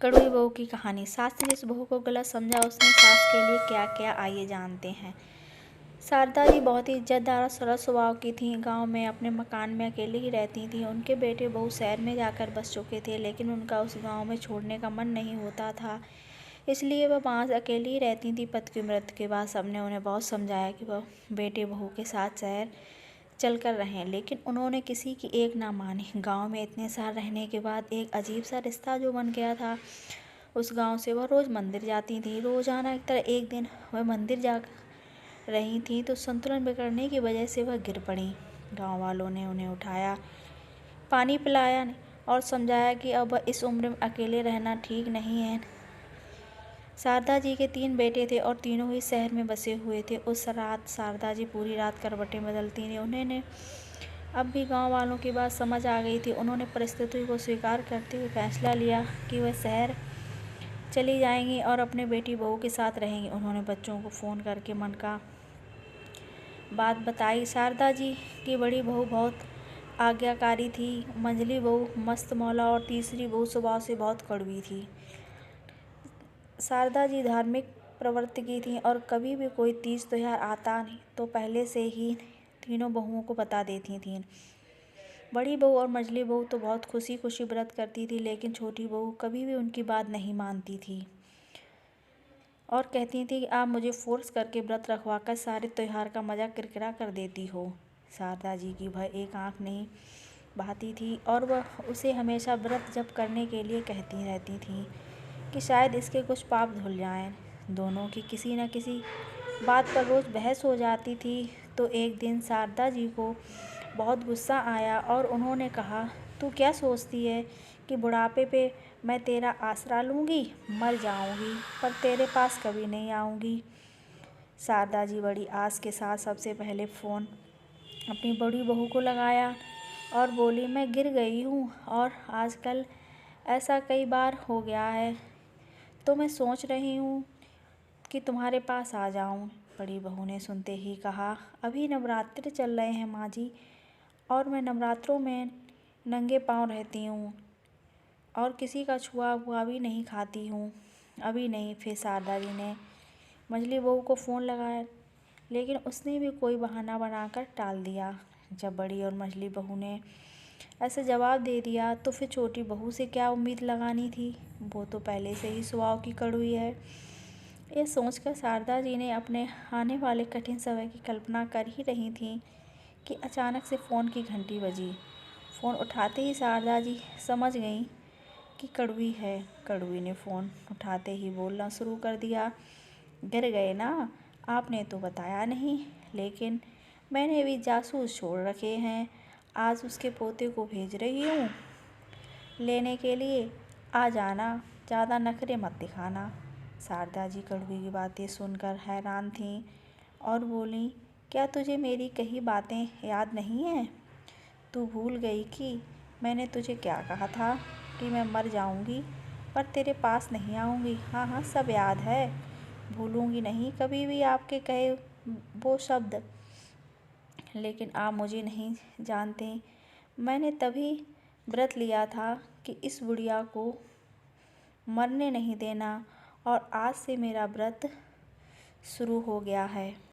कड़वी बहू की कहानी। सास ने जिस बहू को गलत समझा उसने सास के लिए क्या किया, आइए जानते हैं। शारदा जी बहुत ही इज्जतदार और सरल स्वभाव की थीं। गांव में अपने मकान में अकेली ही रहती थीं। उनके बेटे बहू शहर में जाकर बस चुके थे, लेकिन उनका उस गांव में छोड़ने का मन नहीं होता था, इसलिए वह वहाँ अकेली ही रहती थी। पति की मृत्यु के बाद सबने उन्हें बहुत समझाया कि वह बेटे बहू के साथ शहर चलकर रहें, लेकिन उन्होंने किसी की एक ना मानी। गांव में इतने साल रहने के बाद एक अजीब सा रिश्ता जो बन गया था। उस गांव से वह रोज़ मंदिर जाती थी। रोज़ाना की तरह एक दिन वह मंदिर जा रही थी तो संतुलन बिगड़ने की वजह से वह गिर पड़ी। गांव वालों ने उन्हें उठाया, पानी पिलाया और समझाया कि अब इस उम्र में अकेले रहना ठीक नहीं है। शारदा जी के 3 बेटे थे और तीनों ही शहर में बसे हुए थे। उस रात शारदा जी पूरी रात करवटें बदलती थीं। उन्होंने अब भी गांव वालों की बात समझ आ गई थी। उन्होंने परिस्थिति को स्वीकार करते हुए फैसला लिया कि वह शहर चली जाएंगी और अपने बेटी बहू के साथ रहेंगी। उन्होंने बच्चों को फ़ोन करके मन का बात बताई। शारदा जी की बड़ी बहू बहुत आज्ञाकारी थी, मंझली बहू मस्त मौला और तीसरी बहू स्वभाव से बहुत कड़वी थी। शारदा जी धार्मिक प्रवृत्ति की थीं और कभी भी कोई तीज त्योहार आता नहीं तो पहले से ही तीनों बहुओं को बता देती थीं। बड़ी बहू और मंझली बहू तो बहुत खुशी खुशी व्रत करती थी, लेकिन छोटी बहू कभी भी उनकी बात नहीं मानती थी और कहती थी कि आप मुझे फोर्स करके व्रत रखवाकर सारे त्योहार का मज़ा किरकिरा कर देती हो। शारदा जी की वह एक आँख नहीं बहाती थी और वह उसे हमेशा व्रत जप करने के लिए कहती रहती थी कि शायद इसके कुछ पाप धुल जाएं। दोनों की किसी न किसी बात पर रोज़ बहस हो जाती थी। तो एक दिन शारदा जी को बहुत गुस्सा आया और उन्होंने कहा, तू क्या सोचती है कि बुढ़ापे पे मैं तेरा आसरा लूँगी? मर जाऊँगी पर तेरे पास कभी नहीं आऊँगी। शारदा जी बड़ी आस के साथ सबसे पहले फ़ोन अपनी बड़ी बहू को लगाया और बोली, मैं गिर गई हूँ और आजकल ऐसा कई बार हो गया है, तो मैं सोच रही हूँ कि तुम्हारे पास आ जाऊँ। बड़ी बहू ने सुनते ही कहा, अभी नवरात्र चल रहे हैं माँ जी, और मैं नवरात्रों में नंगे पाँव रहती हूँ और किसी का छुआ हुआ भी नहीं खाती हूँ, अभी नहीं। फिर शारदा जी ने मंझली बहू को फ़ोन लगाया, लेकिन उसने भी कोई बहाना बनाकर टाल दिया। जब बड़ी और मंझली बहू ने ऐसे जवाब दे दिया तो फिर छोटी बहू से क्या उम्मीद लगानी थी, वो तो पहले से ही स्वभाव की कड़वी है। ये सोचकर शारदा जी ने अपने आने वाले कठिन समय की कल्पना कर ही रही थी कि अचानक से फ़ोन की घंटी बजी। फ़ोन उठाते ही शारदा जी समझ गईं कि कड़वी है। कड़वी ने फ़ोन उठाते ही बोलना शुरू कर दिया, गिर गए ना, आपने तो बताया नहीं, लेकिन मैंने भी जासूस छोड़ रखे हैं। आज उसके पोते को भेज रही हूँ लेने के लिए, आ जाना, ज़्यादा नखरे मत दिखाना। शारदा जी कड़वी की बातें सुनकर हैरान थीं और बोलीं, क्या तुझे मेरी कही बातें याद नहीं हैं? तू भूल गई कि मैंने तुझे क्या कहा था कि मैं मर जाऊंगी पर तेरे पास नहीं आऊंगी? हाँ हाँ, सब याद है, भूलूंगी नहीं कभी भी आपके कहे वो शब्द। लेकिन आप मुझे नहीं जानते, मैंने तभी व्रत लिया था कि इस बुढ़िया को मरने नहीं देना, और आज से मेरा व्रत शुरू हो गया है।